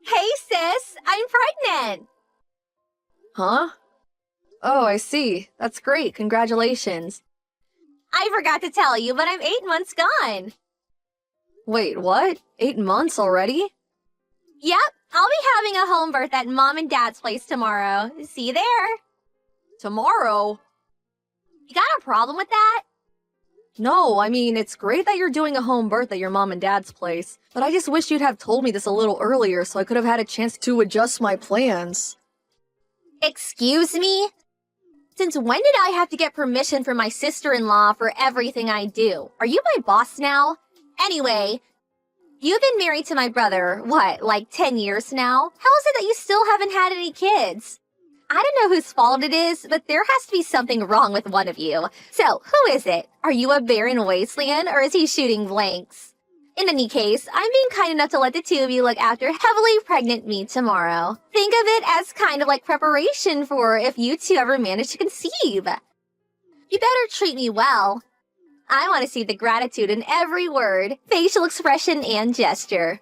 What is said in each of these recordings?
Hey sis, I'm pregnant! Huh? Oh, I see. That's great. Congratulations. I forgot to tell you, but I'm 8 months gone. Wait, what? 8 months already? Yep, I'll be having a home birth at mom and dad's place tomorrow. See you there. Tomorrow? You got a problem with that? No, I mean, it's great that you're doing a home birth at your mom and dad's place, but I just wish you'd have told me this a little earlier so I could have had a chance to adjust my plans. Excuse me? Since when did I have to get permission from my sister-in-law for everything I do? Are you my boss now? Anyway, you've been married to my brother, what, like 10 years now? How is it that you still haven't had any kids? I don't know whose fault it is, but there has to be something wrong with one of you. So, who is it? Are you a barren wasteland, or is he shooting blanks? In any case, I'm being kind enough to let the two of you look after heavily pregnant me tomorrow. Think of it as kind of like preparation for if you two ever manage to conceive. You better treat me well. I want to see the gratitude in every word, facial expression, and gesture.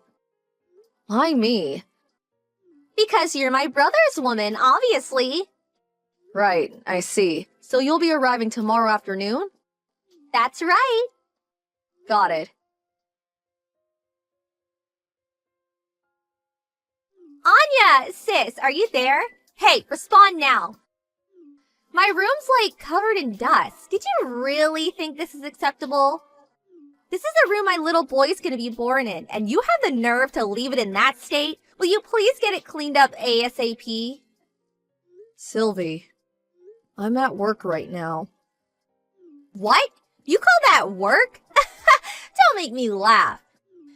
Why me? Because you're my brother's woman, obviously. Right, I see. So you'll be arriving tomorrow afternoon? That's right. Got it. Anya, sis, are you there? Hey, respond now. My room's like covered in dust. Did you really think this is acceptable? This is the room my little boy's gonna be born in, and you have the nerve to leave it in that state? Will you please get it cleaned up ASAP? Sylvie, I'm at work right now. What? You call that work? Don't make me laugh.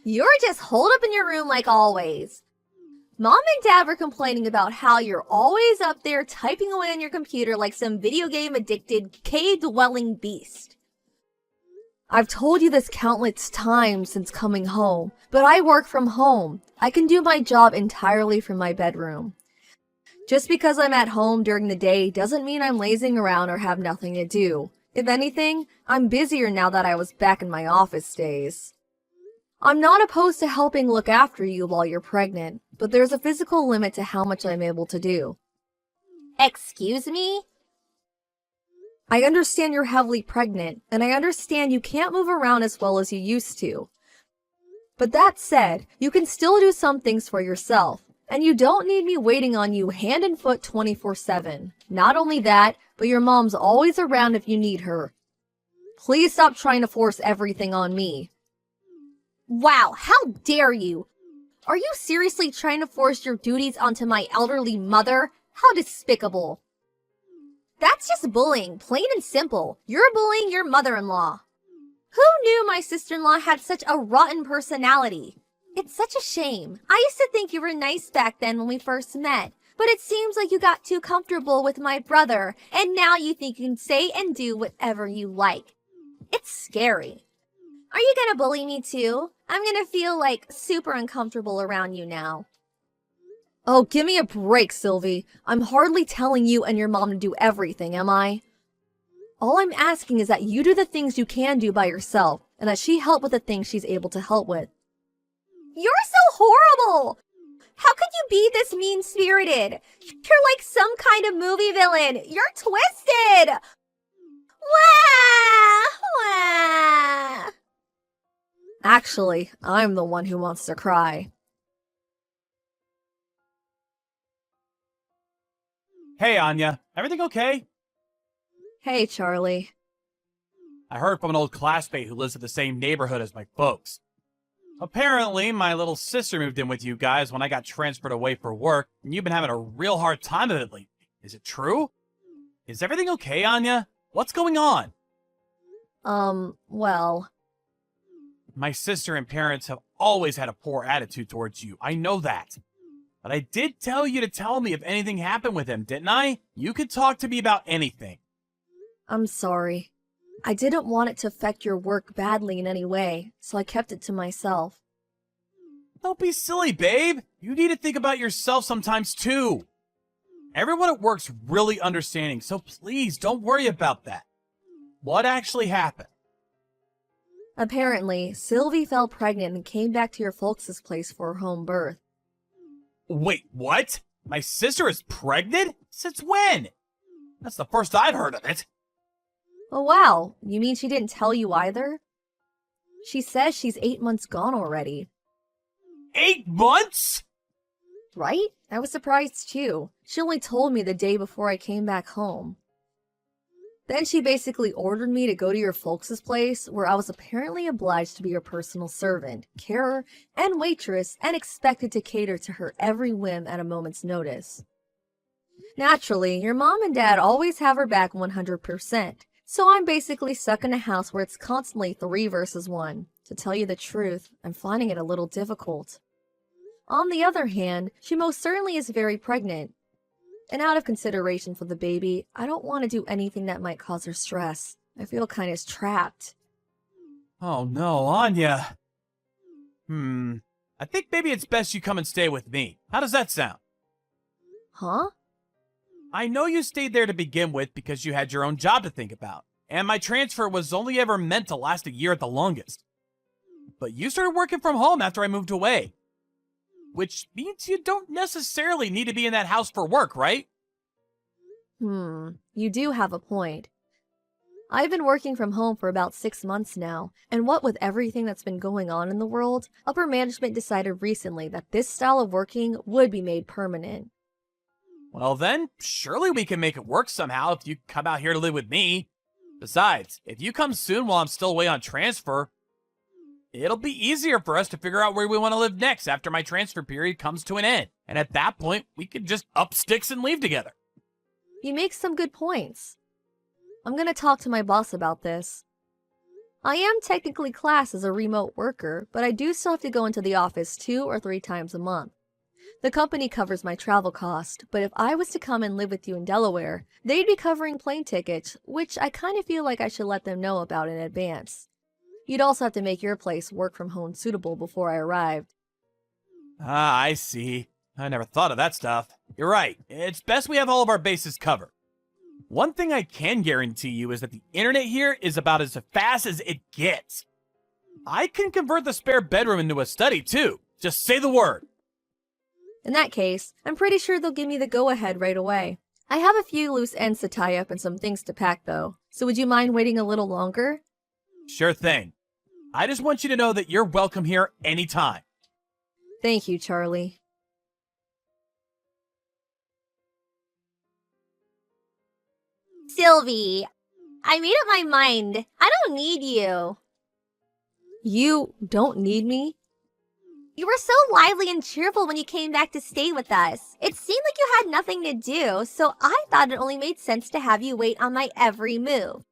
You're just holed up in your room like always. Mom and Dad were complaining about how you're always up there typing away on your computer like some video game addicted cave-dwelling beast. I've told you this countless times since coming home, but I work from home. I can do my job entirely from my bedroom. Just because I'm at home during the day doesn't mean I'm lazing around or have nothing to do. If anything, I'm busier now that I was back in my office days. I'm not opposed to helping look after you while you're pregnant, but there's a physical limit to how much I'm able to do. Excuse me? I understand you're heavily pregnant, and I understand you can't move around as well as you used to. But that said, you can still do some things for yourself, and you don't need me waiting on you hand and foot 24/7. Not only that, but your mom's always around if you need her. Please stop trying to force everything on me. Wow, how dare you! Are you seriously trying to force your duties onto my elderly mother? How despicable! That's just bullying, plain and simple. You're bullying your mother-in-law. Who knew my sister-in-law had such a rotten personality? It's such a shame. I used to think you were nice back then when we first met, but it seems like you got too comfortable with my brother, and now you think you can say and do whatever you like. It's scary. Are you gonna bully me too? I'm gonna feel like super uncomfortable around you now. Oh, give me a break, Sylvie. I'm hardly telling you and your mom to do everything, am I? All I'm asking is that you do the things you can do by yourself, and that she help with the things she's able to help with. You're so horrible! How could you be this mean-spirited? You're like some kind of movie villain. You're twisted! Wah! Wah! Actually, I'm the one who wants to cry. Hey, Anya. Everything okay? Hey, Charlie. I heard from an old classmate who lives in the same neighborhood as my folks. Apparently, my little sister moved in with you guys when I got transferred away for work, and you've been having a real hard time of it lately. Is it true? Is everything okay, Anya? What's going on? Well... My sister and parents have always had a poor attitude towards you. I know that. But I did tell you to tell me if anything happened with him, didn't I? You could talk to me about anything. I'm sorry. I didn't want it to affect your work badly in any way, so I kept it to myself. Don't be silly, babe. You need to think about yourself sometimes, too. Everyone at work's really understanding, so please don't worry about that. What actually happened? Apparently, Sylvie fell pregnant and came back to your folks' place for her home birth. Wait, what? My sister is pregnant? Since when? That's the first I've heard of it. Oh wow, you mean she didn't tell you either? She says she's 8 months gone already. 8 months? Right? I was surprised too. She only told me the day before I came back home. Then she basically ordered me to go to your folks' place, where I was apparently obliged to be your personal servant, carer, and waitress, and expected to cater to her every whim at a moment's notice. Naturally, your mom and dad always have her back 100%, so I'm basically stuck in a house where it's constantly 3 versus 1. To tell you the truth, I'm finding it a little difficult. On the other hand, she most certainly is very pregnant. And out of consideration for the baby, I don't want to do anything that might cause her stress. I feel kind of trapped. Oh no, Anya. I think maybe it's best you come and stay with me. How does that sound? Huh? I know you stayed there to begin with because you had your own job to think about, and my transfer was only ever meant to last a year at the longest. But you started working from home after I moved away. Which means you don't necessarily need to be in that house for work, right? You do have a point. I've been working from home for about 6 months now, and what with everything that's been going on in the world, upper management decided recently that this style of working would be made permanent. Well then, surely we can make it work somehow if you come out here to live with me. Besides, if you come soon while I'm still away on transfer, it'll be easier for us to figure out where we want to live next after my transfer period comes to an end. And at that point, we could just up sticks and leave together. You make some good points. I'm gonna talk to my boss about this. I am technically classed as a remote worker, but I do still have to go into the office 2 or 3 times a month. The company covers my travel cost, but if I was to come and live with you in Delaware, they'd be covering plane tickets, which I kind of feel like I should let them know about in advance. You'd also have to make your place work from home suitable before I arrived. Ah, I see. I never thought of that stuff. You're right. It's best we have all of our bases covered. One thing I can guarantee you is that the internet here is about as fast as it gets. I can convert the spare bedroom into a study, too. Just say the word. In that case, I'm pretty sure they'll give me the go-ahead right away. I have a few loose ends to tie up and some things to pack, though. So would you mind waiting a little longer? Sure thing. I just want you to know that you're welcome here anytime. Thank you, Charlie. Sylvie, I made up my mind. I don't need you. You don't need me? You were so lively and cheerful when you came back to stay with us. It seemed like you had nothing to do, so I thought it only made sense to have you wait on my every move.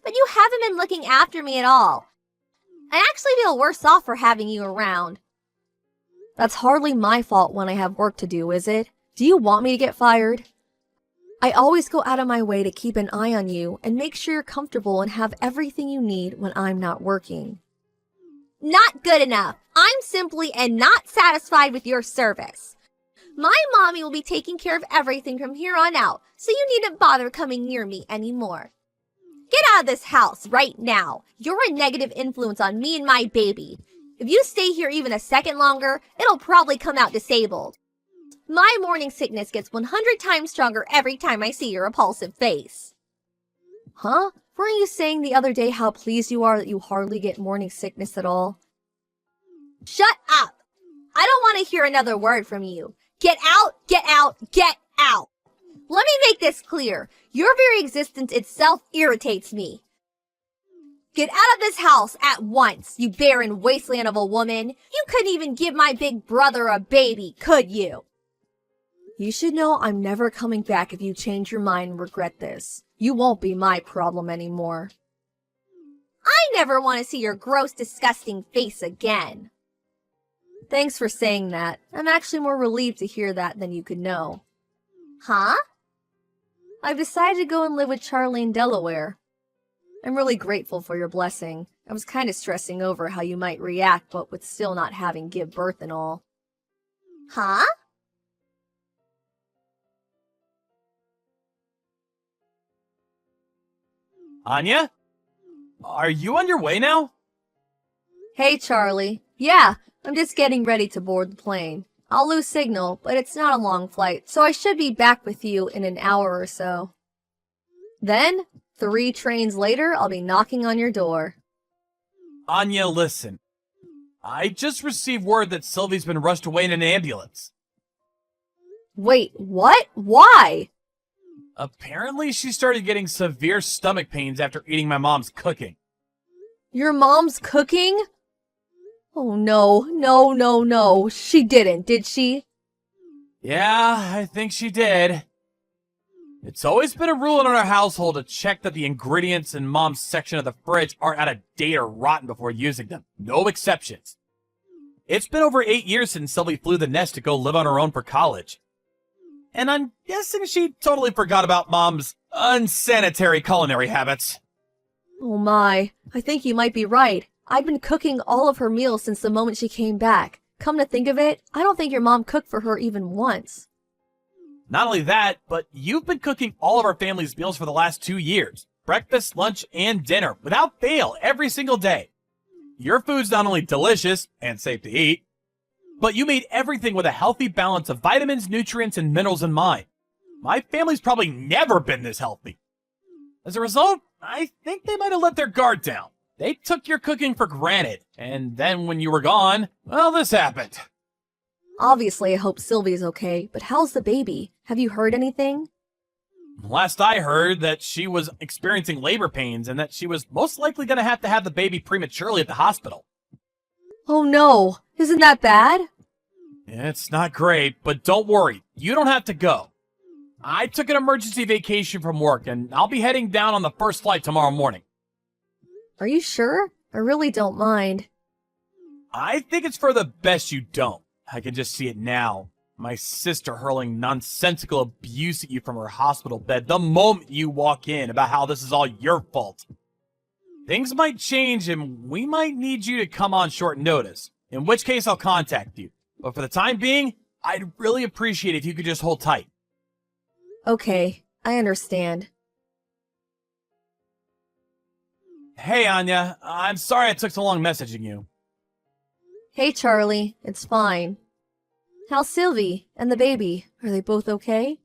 But you haven't been looking after me at all. I actually feel worse off for having you around. That's hardly my fault when I have work to do, is it? Do you want me to get fired? I always go out of my way to keep an eye on you and make sure you're comfortable and have everything you need when I'm not working. Not good enough. I'm simply and not satisfied with your service. My mommy will be taking care of everything from here on out, so you needn't bother coming near me anymore. Get out of this house right now. You're a negative influence on me and my baby. If you stay here even a second longer, it'll probably come out disabled. My morning sickness gets 100 times stronger every time I see your repulsive face. Huh? Weren't you saying the other day how pleased you are that you hardly get morning sickness at all? Shut up! I don't want to hear another word from you. Get out, get out, get out! Let me make this clear. Your very existence itself irritates me. Get out of this house at once, you barren wasteland of a woman. You couldn't even give my big brother a baby, could you? You should know I'm never coming back if you change your mind and regret this. You won't be my problem anymore. I never want to see your gross, disgusting face again. Thanks for saying that. I'm actually more relieved to hear that than you could know. Huh? I've decided to go and live with Charlie in Delaware. I'm really grateful for your blessing. I was kind of stressing over how you might react, but with still not having give birth and all. Huh? Anya? Are you on your way now? Hey, Charlie. Yeah, I'm just getting ready to board the plane. I'll lose signal, but it's not a long flight, so I should be back with you in an hour or so. Then, 3 trains later, I'll be knocking on your door. Anya, listen. I just received word that Sylvie's been rushed away in an ambulance. Wait, what? Why? Apparently, she started getting severe stomach pains after eating my mom's cooking. Your mom's cooking? Oh no. She didn't, did she? Yeah, I think she did. It's always been a rule in our household to check that the ingredients in Mom's section of the fridge aren't out of date or rotten before using them. No exceptions. It's been over 8 years since Sylvie flew the nest to go live on her own for college. And I'm guessing she totally forgot about Mom's unsanitary culinary habits. Oh my, I think you might be right. I've been cooking all of her meals since the moment she came back. Come to think of it, I don't think your mom cooked for her even once. Not only that, but you've been cooking all of our family's meals for the last 2 years. Breakfast, lunch, and dinner, without fail, every single day. Your food's not only delicious and safe to eat, but you made everything with a healthy balance of vitamins, nutrients, and minerals in mind. My family's probably never been this healthy. As a result, I think they might have let their guard down. They took your cooking for granted, and then when you were gone, well, this happened. Obviously, I hope Sylvie's okay, but how's the baby? Have you heard anything? Last I heard that she was experiencing labor pains and that she was most likely going to have the baby prematurely at the hospital. Oh no, isn't that bad? It's not great, but don't worry, you don't have to go. I took an emergency vacation from work, and I'll be heading down on the first flight tomorrow morning. Are you sure? I really don't mind. I think it's for the best you don't. I can just see it now. My sister hurling nonsensical abuse at you from her hospital bed the moment you walk in about how this is all your fault. Things might change and we might need you to come on short notice, in which case I'll contact you. But for the time being, I'd really appreciate it if you could just hold tight. Okay, I understand. Hey, Anya. I'm sorry it took so long messaging you. Hey, Charlie, it's fine. How's Sylvie and the baby? Are they both okay?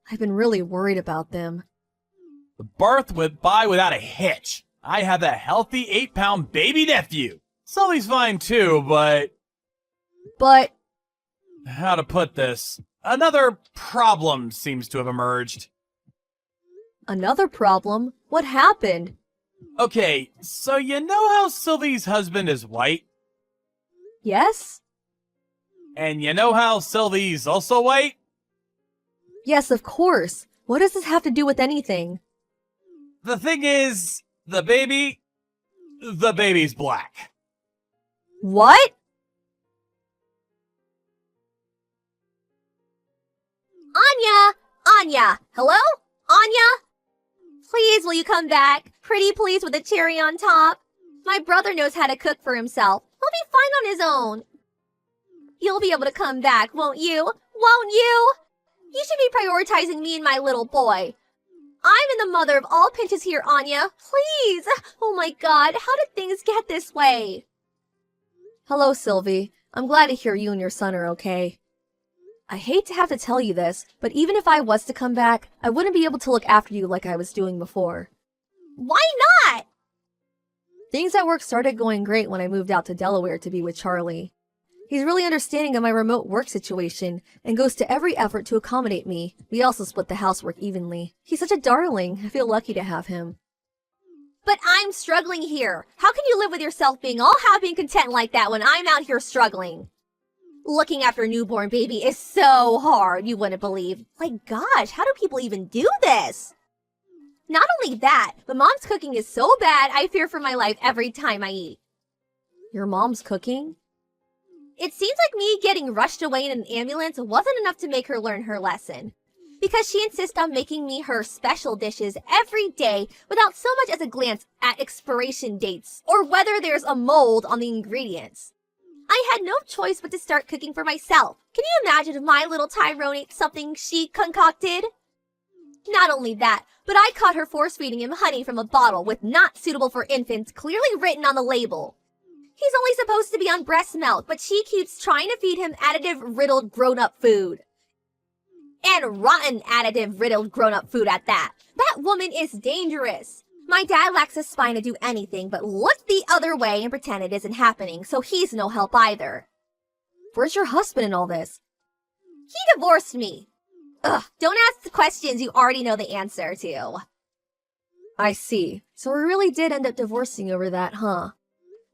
I've been really worried about them. The birth went by without a hitch. I have a healthy 8-pound baby nephew. Sylvie's fine too, but how to put this? Another problem seems to have emerged. Another problem? What happened? Okay, so you know how Sylvie's husband is white? Yes? And you know how Sylvie's also white? Yes, of course. What does this have to do with anything? The thing is, the baby's black. What? Anya! Hello? Anya? Please, will you come back? Pretty please with a cherry on top. My brother knows how to cook for himself. He'll be fine on his own. You'll be able to come back, won't you? Won't you? You should be prioritizing me and my little boy. I'm the mother of all pinches here, Anya. Please! Oh my god, how did things get this way? Hello, Sylvie. I'm glad to hear you and your son are okay. I hate to have to tell you this, but even if I was to come back, I wouldn't be able to look after you like I was doing before. Why not? Things at work started going great when I moved out to Delaware to be with Charlie. He's really understanding of my remote work situation and goes to every effort to accommodate me. We also split the housework evenly. He's such a darling. I feel lucky to have him. But I'm struggling here. How can you live with yourself being all happy and content like that when I'm out here struggling? Looking after a newborn baby is so hard, you wouldn't believe. Like, gosh, how do people even do this? Not only that, but Mom's cooking is so bad, I fear for my life every time I eat. Your mom's cooking? It seems like me getting rushed away in an ambulance wasn't enough to make her learn her lesson. Because she insists on making me her special dishes every day without so much as a glance at expiration dates or whether there's a mold on the ingredients. I had no choice but to start cooking for myself. Can you imagine if my little Tyrone ate something she concocted? Not only that, but I caught her force-feeding him honey from a bottle with "not suitable for infants" clearly written on the label. He's only supposed to be on breast milk, but she keeps trying to feed him additive-riddled grown-up food. And rotten additive-riddled grown-up food at that. That woman is dangerous. My dad lacks a spine to do anything but look the other way and pretend it isn't happening, so he's no help either. Where's your husband in all this? He divorced me. Ugh, don't ask the questions you already know the answer to. I see. So we really did end up divorcing over that, huh?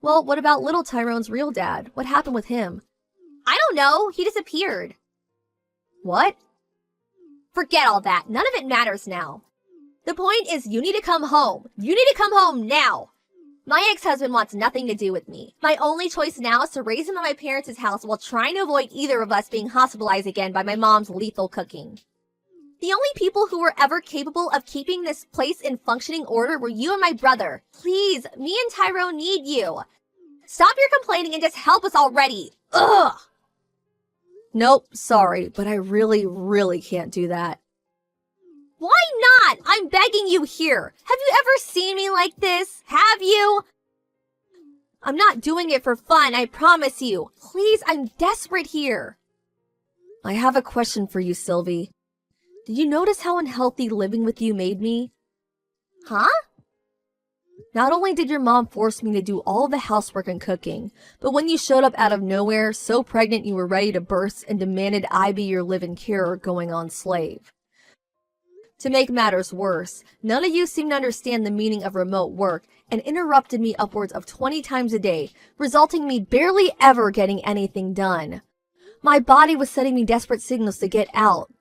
Well, what about little Tyrone's real dad? What happened with him? I don't know. He disappeared. What? Forget all that. None of it matters now. The point is you need to come home. You need to come home now. My ex-husband wants nothing to do with me. My only choice now is to raise him at my parents' house while trying to avoid either of us being hospitalized again by my mom's lethal cooking. The only people who were ever capable of keeping this place in functioning order were you and my brother. Please, me and Tyrone need you. Stop your complaining and just help us already. Ugh! Nope, sorry, but I really can't do that. Why not? I'm begging you here. Have you ever seen me like this? Have you? I'm not doing it for fun, I promise you. Please, I'm desperate here. I have a question for you, Sylvie. Did you notice how unhealthy living with you made me? Huh? Not only did your mom force me to do all the housework and cooking, but when you showed up out of nowhere, so pregnant you were ready to burst and demanded I be your live-in carer going on slave. To make matters worse, none of you seemed to understand the meaning of remote work and interrupted me upwards of 20 times a day, resulting in me barely ever getting anything done. My body was sending me desperate signals to get out.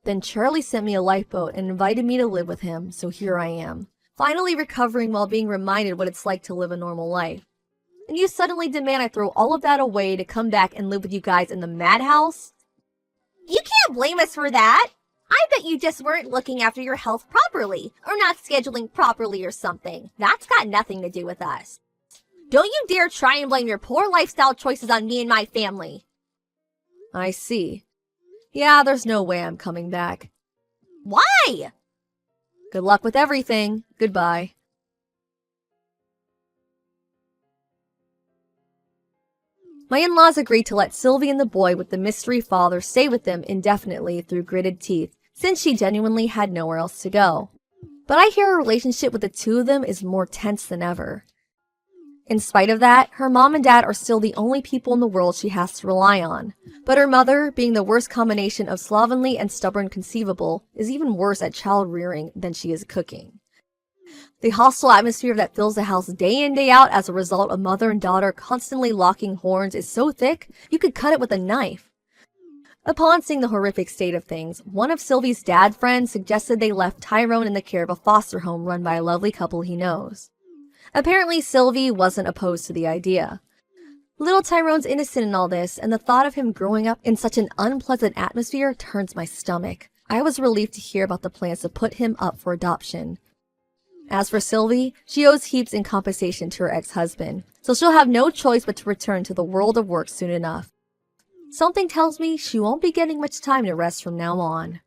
Then Charlie sent me a lifeboat and invited me to live with him, so here I am, finally recovering while being reminded what it's like to live a normal life. And you suddenly demand I throw all of that away to come back and live with you guys in the madhouse? You can't blame us for that. I bet you just weren't looking after your health properly, or not scheduling properly or something. That's got nothing to do with us. Don't you dare try and blame your poor lifestyle choices on me and my family. I see. Yeah, there's no way I'm coming back. Why? Good luck with everything. Goodbye. My in-laws agreed to let Sylvie and the boy with the mystery father stay with them indefinitely through gritted teeth, since she genuinely had nowhere else to go. But I hear her relationship with the two of them is more tense than ever. In spite of that, her mom and dad are still the only people in the world she has to rely on. But her mother, being the worst combination of slovenly and stubborn conceivable, is even worse at child rearing than she is cooking. The hostile atmosphere that fills the house day in day out as a result of mother and daughter constantly locking horns is so thick, you could cut it with a knife. Upon seeing the horrific state of things, one of Sylvie's dad friends suggested they left Tyrone in the care of a foster home run by a lovely couple he knows. Apparently, Sylvie wasn't opposed to the idea. Little Tyrone's innocent in all this, and the thought of him growing up in such an unpleasant atmosphere turns my stomach. I was relieved to hear about the plans to put him up for adoption. As for Sylvie, she owes heaps in compensation to her ex-husband, so she'll have no choice but to return to the world of work soon enough. Something tells me she won't be getting much time to rest from now on.